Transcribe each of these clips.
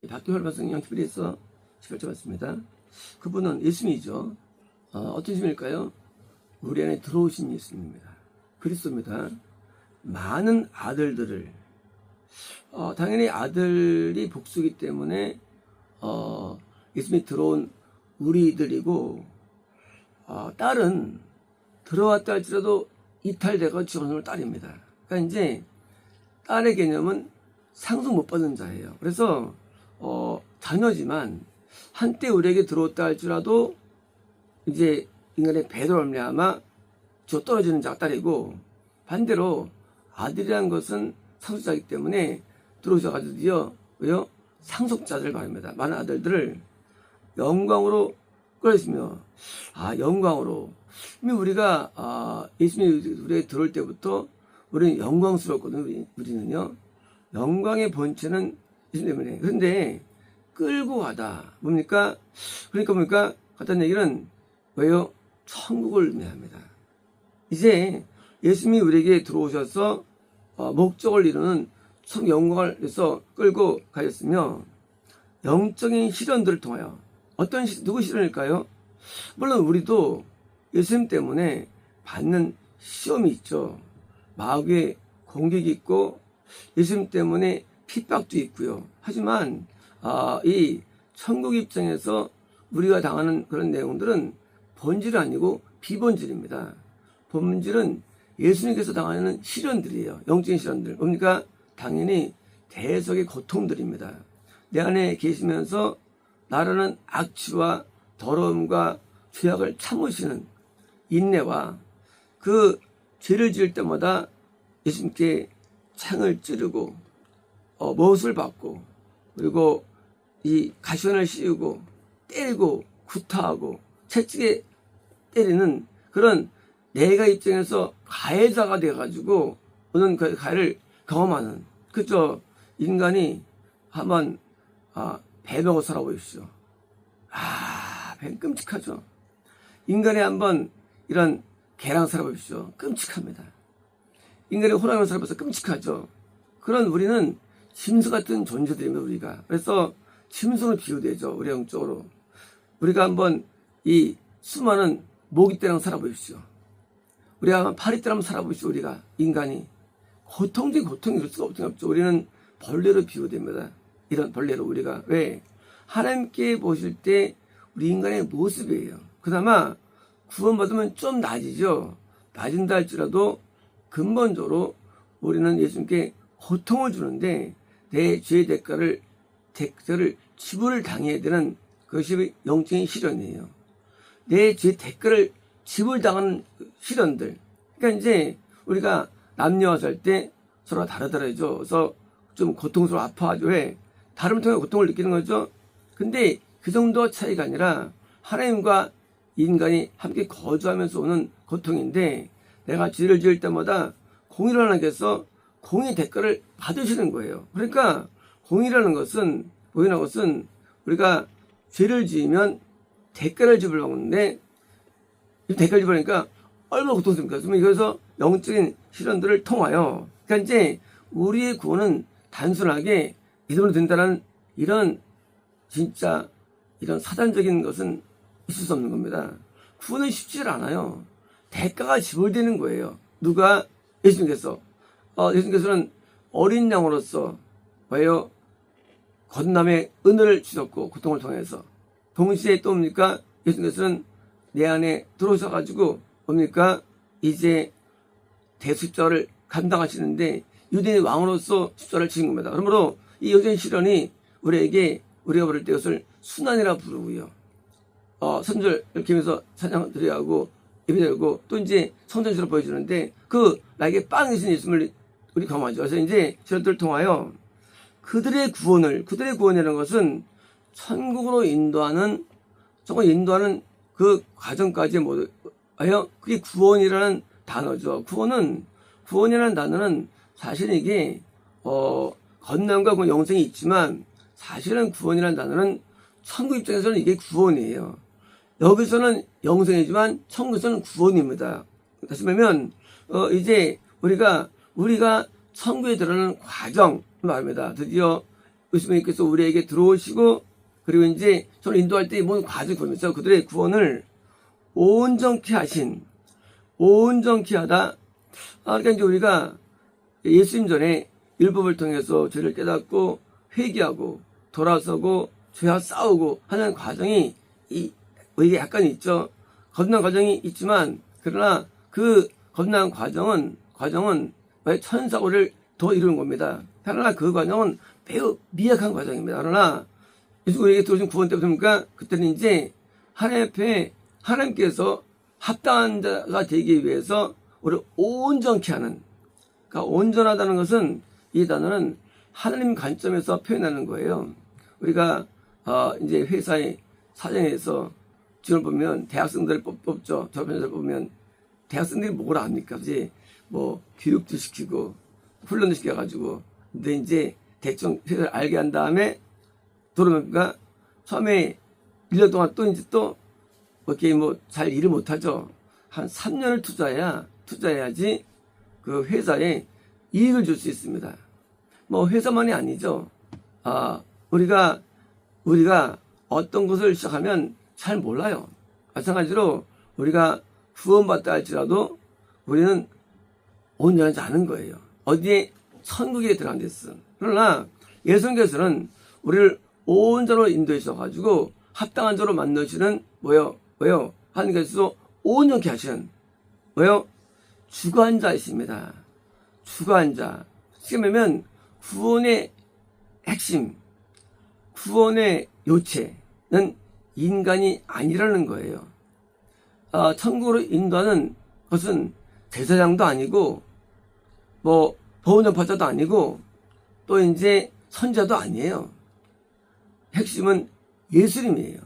박교활 성령 히브리서 18절 맞습니다. 그분은 예수님이죠. 어떤 예수님일까요? 우리 안에 들어오신 예수님입니다. 그리스도입니다. 많은 아들들을 당연히 아들이 복수기 때문에 예수님이 들어온 우리들이고 딸은 들어왔다 할지라도 이탈되고 지원을 딸입니다. 그러니까 이제 딸의 개념은 상속 못 받는 자예요. 그래서 자녀지만 한때 우리에게 들어왔다 할지라도 이제 인간의 배로 말미암아 저 떨어지는 자가 딸이고, 반대로 아들이라는 것은 상속자이기 때문에 들어오셔가지고 드디어 왜요? 상속자들 말입니다. 많은 아들들을 영광으로 끌어있으며 영광으로 이미 우리가 예수님이 우리에게 들어올 때부터 우리는 영광스럽거든요. 우리는요 영광의 본체는 예수님 때문에. 그런데 끌고 가다 뭡니까? 그러니까 뭡니까? 같은 얘기는 왜요? 천국을 의미합니다. 이제 예수님이 우리에게 들어오셔서 목적을 이루는 천 영광을 위해서 끌고 가셨으며, 영적인 시련들을 통하여 누구 시련일까요? 물론 우리도 예수님 때문에 받는 시험이 있죠. 마귀의 공격이 있고 예수님 때문에 핍박도 있고요. 하지만 이 천국 입장에서 우리가 당하는 그런 내용들은 본질이 아니고 비본질입니다. 본질은 예수님께서 당하는 시련들이에요. 영적인 시련들. 뭡니까? 당연히 대적의 고통들입니다. 내 안에 계시면서 나라는 악취와 더러움과 죄악을 참으시는 인내와 그 죄를 지을 때마다 예수님께 창을 찌르고 못을 받고, 그리고 이 가시관을 씌우고 때리고 구타하고 채찍에 때리는 그런 내가 입장에서 가해자가 돼가지고 오는 그 가해를 경험하는, 그죠? 인간이 한번 배 먹어 살아보십시오. 배 끔찍하죠. 인간이 한번 이런 개랑 살아보십시오. 끔찍합니다. 인간이 호랑이를 살아봐서 끔찍하죠. 그런 우리는 짐승 같은 존재들입니다. 우리가. 그래서 짐승으로 비유되죠. 우리 영적으로. 우리가 한번 이 수많은 모기떼랑 살아보십시오. 우리가 한번 파리떼랑 살아보십시오. 우리가 인간이 고통이 이럴 수가 없죠. 우리는 벌레로 비유됩니다. 이런 벌레로 우리가. 왜? 하나님께 보실 때 우리 인간의 모습이에요. 그나마 구원받으면 좀 낮이죠. 낮은다 할지라도 근본적으로 우리는 예수님께 고통을 주는데 내 죄의 대가를 지불을 당해야 되는 그것이 영적인 시련이에요. 내 죄의 대가를 지불당하는 시련들. 그러니까 이제 우리가 남녀와 살 때 서로가 다르더라죠. 그래서 좀 고통스러워 아파하죠. 왜? 다름을 통해 고통을 느끼는 거죠. 근데 그 정도 차이가 아니라 하나님과 인간이 함께 거주하면서 오는 고통인데, 내가 죄를 지을 때마다 공의를 하나님께서 공의 대가를 받으시는 거예요. 그러니까 공의라는 것은, 보이는 것은 우리가 죄를 지으면 대가를 지불하는데, 이 대가를 지불하니까 얼마나 고통스럽습니까? 그러면 이거에서 영적인 시련들을 통하여, 그러니까 이제 우리의 구원은 단순하게 믿음으로 된다는 이런 진짜 이런 사단적인 것은 있을 수 없는 겁니다. 구원은 쉽지 않아요. 대가가 지불되는 거예요. 누가? 예수님께서. 예수님께서는 어린 양으로서 왜요? 건남의 은혜를 주셨고 고통을 통해서. 동시에 또 뭡니까? 예수님께서는 내 안에 들어오셔가지고 뭡니까? 이제 대십자가를 감당하시는데 유대인의 왕으로서 십자가를 지신 겁니다. 그러므로 이 여전히 시련이 우리에게, 우리가 부를 때 이것을 순환이라 부르고요. 선절 이렇게 하면서 찬양 드려야 하고 예배드리고 또 이제 성전식으로 보여주는데 나에게 빵 주신 예수님을 우리 경험하죠. 그래서 이제 시련들을 통하여 그들의 구원이라는 것은 천국으로 인도하는 그 과정까지 모두 그게 구원이라는 단어죠. 구원이라는 단어는 사실 이게 건남과 영생이 있지만, 사실은 구원이라는 단어는 천국 입장에서는 이게 구원이에요. 여기서는 영생이지만 천국에서는 구원입니다. 다시 말하면 이제 우리가 천국에 들어가는 과정 말입니다. 드디어 예수님께서 우리에게 들어오시고, 그리고 이제 저를 인도할 때 모든 과정을 보면서 그들의 구원을 온전케 하다. 그러니까 이제 우리가 예수님 전에 율법을 통해서 죄를 깨닫고 회개하고 돌아서고 죄와 싸우고 하는 과정이 우리에게 약간 있죠. 겁난 과정이 있지만, 그러나 그 겁난 과정은 천사고를 더 이루는 겁니다. 그러나 그 과정은 매우 미약한 과정입니다. 그러나 우리에게 들어오신 구원 때부터 보니까 그때는 이제 하나님 앞에 하나님께서 합당한 자가 되기 위해서 우리를 온전케 하는, 그러니까 온전하다는 것은, 이 단어는 하나님 관점에서 표현하는 거예요. 우리가 이제 회사의 사정에서 지금 보면 대학생들을 뽑죠. 졸업생들 보면 대학생들이 뭘 압니까? 이제 뭐 교육도 시키고 훈련도 시켜가지고, 근데 이제 대충 회사를 알게 한 다음에 들어오니까 처음에 1년 동안 또 이제 또 이렇게 뭐 잘 일을 못하죠. 한 3년을 투자해야지 그 회사에 이익을 줄 수 있습니다. 뭐 회사만이 아니죠. 우리가 어떤 것을 시작하면 잘 몰라요. 마찬가지로 우리가 구원받다 할지라도 우리는 온전하지 않은 거예요. 어디에 천국에 들어간 데서. 그러나 예수님께서는 우리를 온전으로 인도해 주셔가지고 합당한 자로 만드시는 뭐요? 하나님께서 온전케 하시는 주관자이십니다. 주관자. 쉽게 말하면 구원의 핵심, 구원의 요체는 인간이 아니라는 거예요. 천국으로 인도하는 것은 제사장도 아니고, 뭐 보훈 전파자도 아니고, 또 이제 선자도 아니에요. 핵심은 예수님이에요.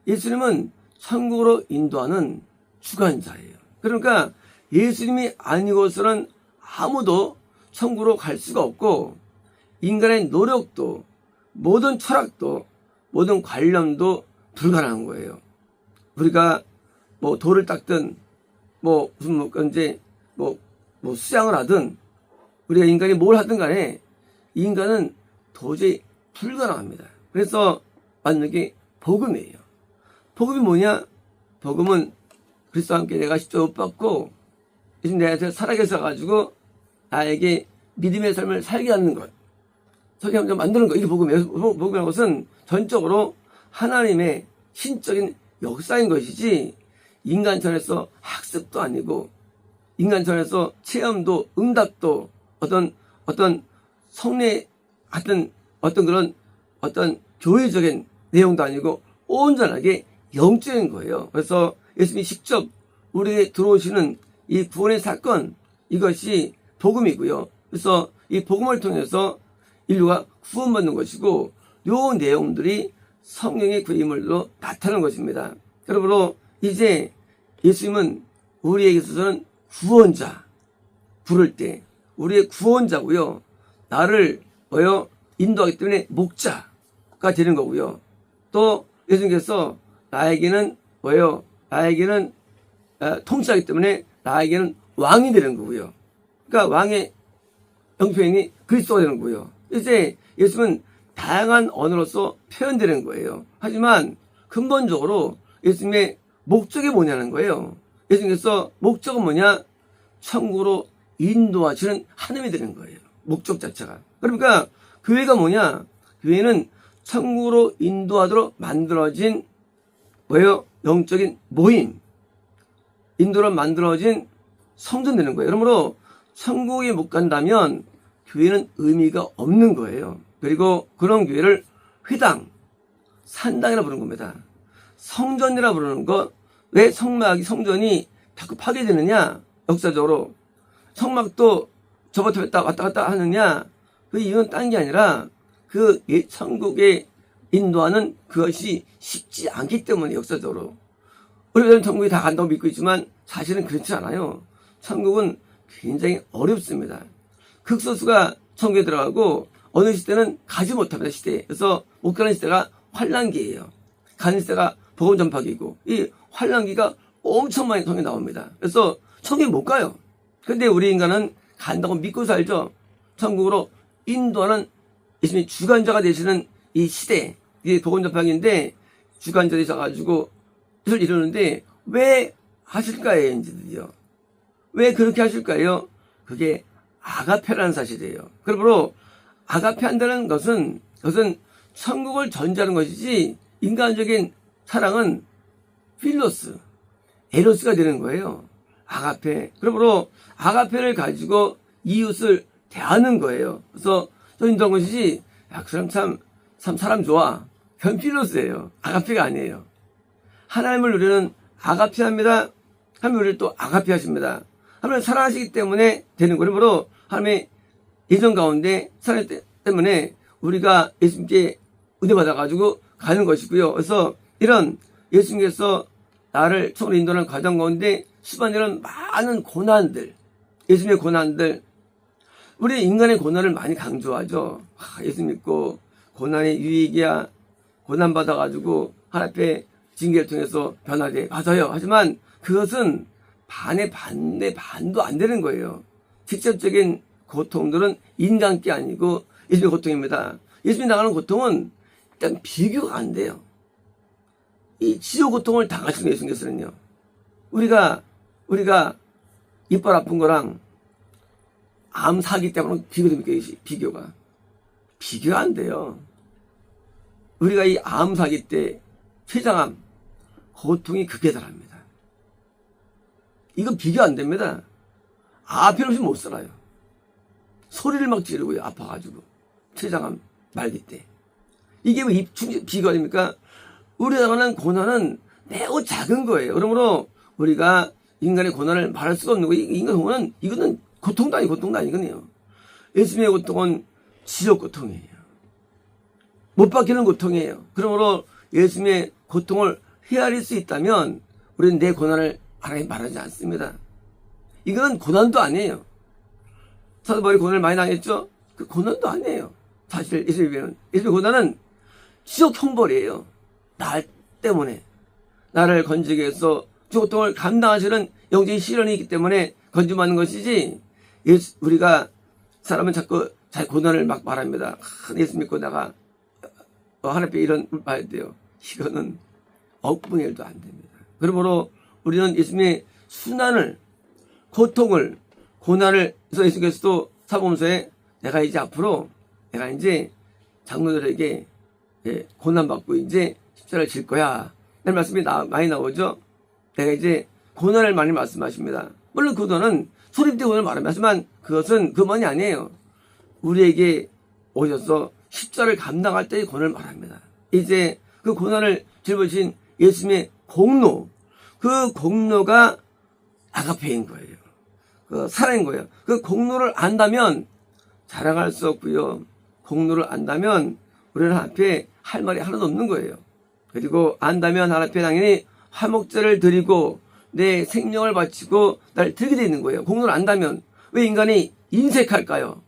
예수님은 천국으로 인도하는 주관자예요. 그러니까 예수님이 아니고서는 아무도 천국으로 갈 수가 없고, 인간의 노력도, 모든 철학도, 모든 관념도 불가능한 거예요. 우리가 뭐 돌을 닦든 무슨 수양을 하든, 우리가 인간이 뭘 하든 간에 인간은 도저히 불가능합니다. 그래서 맞는 게 복음이에요. 복음이 뭐냐? 복음은 그리스도와 함께 내가 십자가 못 받고 요즘 내가 살아계셔 가지고 나에게 믿음의 삶을 살게 하는 것, 살게 만드는 것, 이게 복음이에요. 복음이라는 것은 전적으로 하나님의 신적인 역사인 것이지, 인간천에서 학습도 아니고, 인간천에서 체험도 응답도 어떤 성례 같은 그런 교회적인 내용도 아니고 온전하게 영적인 거예요. 그래서 예수님이 직접 우리에게 들어오시는 이 구원의 사건, 이것이 복음이고요. 그래서 이 복음을 통해서 인류가 구원받는 것이고, 요 내용들이 성령의 그 인물로 나타나는 것입니다. 그러므로 이제 예수님은 우리에게 있어서는 구원자, 부를 때 우리의 구원자고요. 나를 인도하기 때문에 목자가 되는 거고요. 또 예수님께서 나에게는 통치하기 때문에 나에게는 왕이 되는 거고요. 그러니까 왕의 형편이 그리스도가 되는 거고요. 이제 예수님은 다양한 언어로서 표현되는 거예요. 하지만 근본적으로 예수님의 목적이 뭐냐는 거예요. 예수님께서 목적은 뭐냐? 천국으로 인도하시는 하나님이 되는 거예요. 목적 자체가. 그러니까 교회가 뭐냐? 교회는 천국으로 인도하도록 만들어진 영적인 모임, 인도로 만들어진 성전 되는 거예요. 그러므로 천국에 못 간다면 교회는 의미가 없는 거예요. 그리고 그런 교회를 회당, 산당이라 부르는 겁니다. 성전이라 부르는 것. 왜 성전이 자꾸 파괴되느냐? 역사적으로 성막도 접어들었다 왔다 갔다 하느냐? 그 이유는 딴 게 아니라 그 천국에 인도하는 그것이 쉽지 않기 때문에, 역사적으로. 우리는 천국에 다 간다고 믿고 있지만 사실은 그렇지 않아요. 천국은 굉장히 어렵습니다. 극소수가 천국에 들어가고 어느 시대는 가지 못합니다. 시대에. 그래서 못 가는 시대가 환란기예요. 가는 시대가 복음 전파기고, 이 환란기가 엄청 많이 천국에 나옵니다. 그래서 천국에 못 가요. 근데 우리 인간은 간다고 믿고 살죠. 천국으로 인도하는 예수님이 주관자가 되시는 이 시대, 이게 복음 전파기인데 주관자 되셔가지고 이걸 이루는데 왜 하실까요, 이제 드디어? 왜 그렇게 하실까요? 그게 아가페라는 사실이에요. 그러므로 아가페 한다는 것은 천국을 전제하는 것이지 인간적인 사랑은 필로스, 에로스가 되는 거예요. 아가페. 그러므로 아가페를 가지고 이웃을 대하는 거예요. 그래서 저 인도한 것이지, 야, 그 사람 참 사람 좋아. 그건 필로스예요. 아가페가 아니에요. 하나님을 우리는 아가페 합니다. 하나님 우리를 또 아가페 하십니다. 하나님을 사랑하시기 때문에 되는 거예요. 그러므로 하나님의 예정 가운데 사랑하기 때문에 우리가 예수님께 은혜 받아가지고 가는 것이고요. 그래서 이런 예수님께서 나를 처음으로 인도하는 과정 가운데 수반되는 많은 고난들, 예수님의 고난들, 우리 인간의 고난을 많이 강조하죠. 예수 믿고 고난의 유익이야, 고난받아가지고 하나님 앞에 징계를 통해서 변화돼. 맞아요. 하지만 그것은 반도 안 되는 거예요. 직접적인 고통들은 인간께 아니고 예수님의 고통입니다. 예수님이 당하는 고통은 일단 비교가 안 돼요. 이 지옥 고통을 당하시는 예수님께서는요. 우리가 이빨 아픈 거랑 암 사기 때문에 비교됩니까? 비교가 안 돼요. 우리가 이 암 사기 때 췌장암 고통이 극에 달합니다. 이건 비교 안 됩니다. 필요 없이 못 살아요. 소리를 막 지르고요. 아파가지고 췌장암 말기 때. 이게 왜 비교가 됩니까? 우리가 당하는 고난은 매우 작은 거예요. 그러므로 우리가 인간의 고난을 말할 수가 없는 거예요. 인간의 고난은 이거는 고통도 아니거든요. 예수님의 고통은 지옥 고통이에요. 못 박히는 고통이에요. 그러므로 예수님의 고통을 헤아릴 수 있다면 우리는 내 고난을 하나님 말하지 않습니다. 이거는 고난도 아니에요. 사도 바울이 고난을 많이 당했죠? 그 고난도 아니에요. 사실 예수님의 고난은 지옥 형벌이에요. 나 때문에 나를 건지기 위해서 그 고통을 감당하시는 영적인 시련이 있기 때문에 건짐하는 것이지, 우리가 사람은 자꾸 자기 고난을 막 말합니다. 예수 믿고 내가 하나님 앞에 이런 봐야 돼요. 이거는 억분의 일도 안 됩니다. 그러므로 우리는 예수님의 순환을, 고통을, 고난을, 그래서 예수께서도 사복음서에 내가 이제 장로들에게 고난받고 이제 십자가를 질 거야. 이런 말씀이 많이 나오죠. 내가 이제 고난을 많이 말씀하십니다. 물론 그 고난은 소립된 고난을 말하지만 그것은 그만이 아니에요. 우리에게 오셔서 십자가를 감당할 때의 고난을 말합니다. 이제 그 고난을 짊어진 예수님의 공로, 그 공로가 아가페인 거예요. 그 사랑인 거예요. 그 공로를 안다면 자랑할 수 없고요. 공로를 안다면 우리는 앞에 할 말이 하나도 없는 거예요. 그리고 안다면 하나님 앞에 당연히 화목제를 드리고 내 생명을 바치고 날 드리게 되어 있는 거예요. 공로를 안다면. 왜 인간이 인색할까요?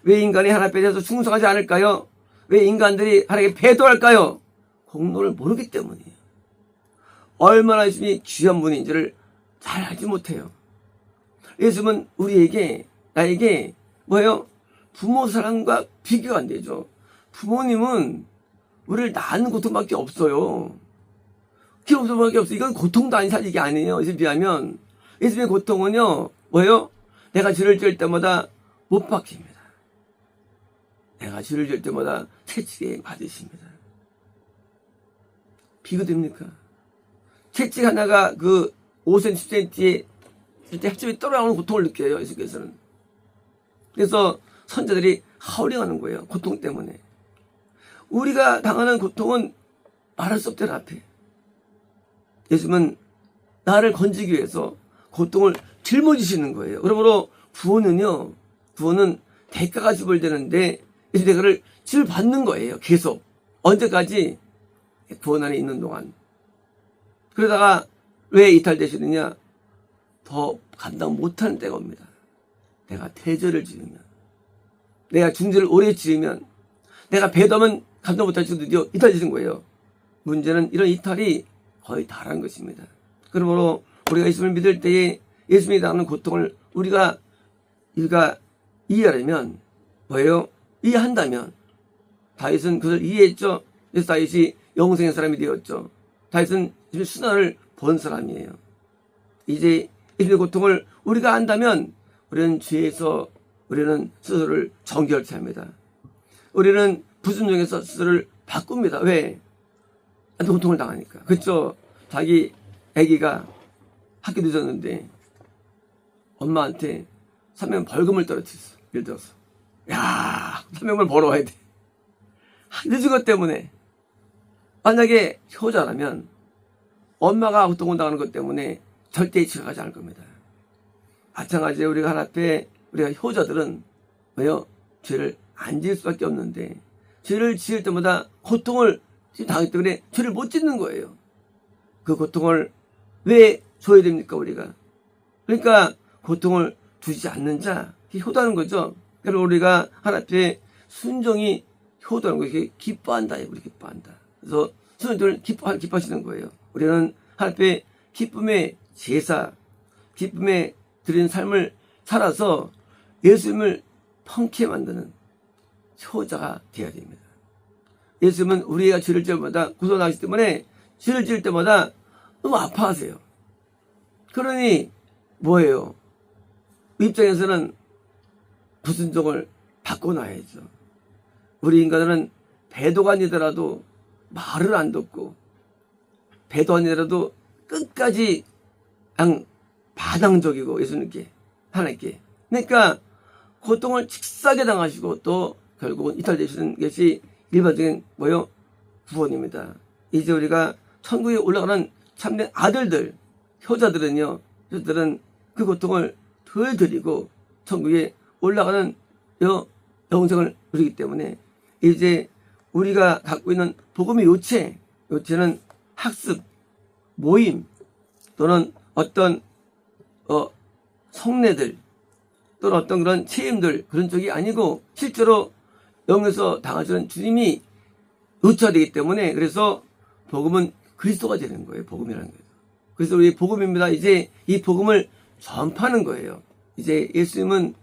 왜 인간이 하나님 앞에 대해서 충성하지 않을까요? 왜 인간들이 하나님께 배도할까요? 공로를 모르기 때문이에요. 얼마나 예수님이 귀한 분인지를 잘 알지 못해요. 예수님은 나에게 뭐예요? 부모 사랑과 비교가 안 되죠. 부모님은 우리를 낳는 고통밖에 없어요. 고통밖에 없어요. 이건 고통도 아닌 사실 이게 아니에요. 예수님 비하면. 예수님의 고통은요, 뭐예요? 내가 죄를 지을 때마다 못 박힙니다. 내가 죄를 지을 때마다 채찍에 맞으십니다. 비교됩니까? 채찍 하나가 그 5cm, 10cm에 핵점이 떨어나오는 고통을 느껴요. 예수께서는. 그래서 선자들이 하울링하는 거예요. 고통 때문에. 우리가 당하는 고통은 말할 수 없대요. 앞에. 예수님은 나를 건지기 위해서 고통을 짊어지시는 거예요. 그러므로 구원은 대가가 지불되는데 이 대가를 지불받는 거예요. 계속. 언제까지? 구원 안에 있는 동안. 그러다가 왜 이탈되시느냐? 더 감당 못하는 때가 옵니다. 내가 대죄를 지으면, 내가 중죄를 오래 지으면, 내가 배도하면 감당 못할 수 드디어 이탈되신 거예요. 문제는 이런 이탈이 거의 다란 것입니다. 그러므로 우리가 예수님을 믿을 때에 예수님이 당하는 고통을 우리가 이해하려면 뭐예요? 이해한다면 다윗은 그것을 이해했죠. 그래서 다윗이 영생의 사람이 되었죠. 다윗은 순환을 본 사람이에요. 이제 예수님의 고통을 우리가 안다면 우리는 죄에서 우리는 스스로를 정결케 합니다. 우리는 불순종에서 스스로를 바꿉니다. 왜? 고통을 당하니까. 그렇죠? 자기 아기가 학교 늦었는데 엄마한테 300만 벌금을 떨어뜨렸어. 예를 들어서. 야, 300만 벌어와야 돼. 늦은 것 때문에. 만약에 효자라면 엄마가 고통을 당하는 것 때문에 절대 지나가지 않을 겁니다. 마찬가지로 우리가 하나 앞에 우리가 효자들은 왜요? 죄를 안 지을 수밖에 없는데 죄를 지을 때마다 고통을 당하기 때문에 죄를 못 짓는 거예요. 그 고통을 왜 줘야 됩니까 우리가? 그러니까 고통을 주지 않는 자, 효도하는 거죠. 그래서 우리가 하나님 앞에 순종이 효도하는 거예요. 기뻐한다. 우리 기뻐한다. 그래서 순종을 기뻐하시는 거예요. 우리는 하나님 앞에 기쁨의 제사, 기쁨에 드리는 삶을 살아서 예수님을 통쾌 만드는 효자가 되어야 됩니다. 예수님은 우리가 죄를 지을 때마다 고소하시기 때문에 죄를 지을 때마다 너무 아파하세요. 그러니 뭐예요? 입장에서는 불순종을 바꿔놔야죠. 우리 인간은 배도가 아니더라도 말을 안 듣고 배도 아니더라도 끝까지 그냥 반항적이고 예수님께 하나님께 그러니까 고통을 직사하게 당하시고 또 결국은 이탈되시는 것이 일반적인 뭐요? 구원입니다. 이제 우리가 천국에 올라가는 참된 아들들 효자들은요 효자들은 그 고통을 덜 드리고 천국에 올라가는 영생을 누리기 때문에 이제 우리가 갖고 있는 복음의 요체는 학습, 모임 또는 어떤 성례들 또는 어떤 그런 체험들 그런 쪽이 아니고 실제로 영에서 당하시는 주님이 요체화되기 때문에 그래서 복음은 그리스도가 되는 거예요. 복음이라는 거예요. 그래서 우리 복음입니다. 이제 이 복음을 전파하는 거예요. 이제 예수님은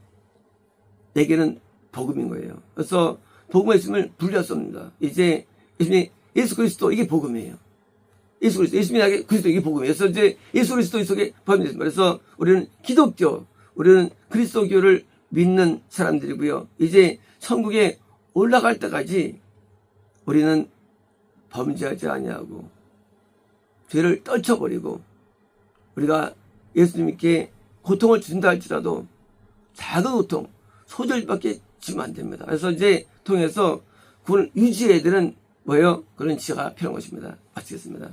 내게는 복음인 거예요. 그래서 복음과 예수님을 분리할 수 없습니다. 이제 예수 그리스도 이게 복음이에요. 예수 그리스도 예수님이 나에게 그리스도 이게 복음이에요. 그래서 이제 예수 그리스도 속에 포함되어 있습니다. 그래서 우리는 기독교, 우리는 그리스도교를 믿는 사람들이고요. 이제 천국에 올라갈 때까지 우리는 범죄하지 아니하고 죄를 떨쳐버리고 우리가 예수님께 고통을 준다 할지라도 작은 고통, 소절밖에 주면 안 됩니다. 그래서 이제 통해서 그걸 유지해야 되는 뭐예요? 그런 지혜가 필요한 것입니다. 마치겠습니다.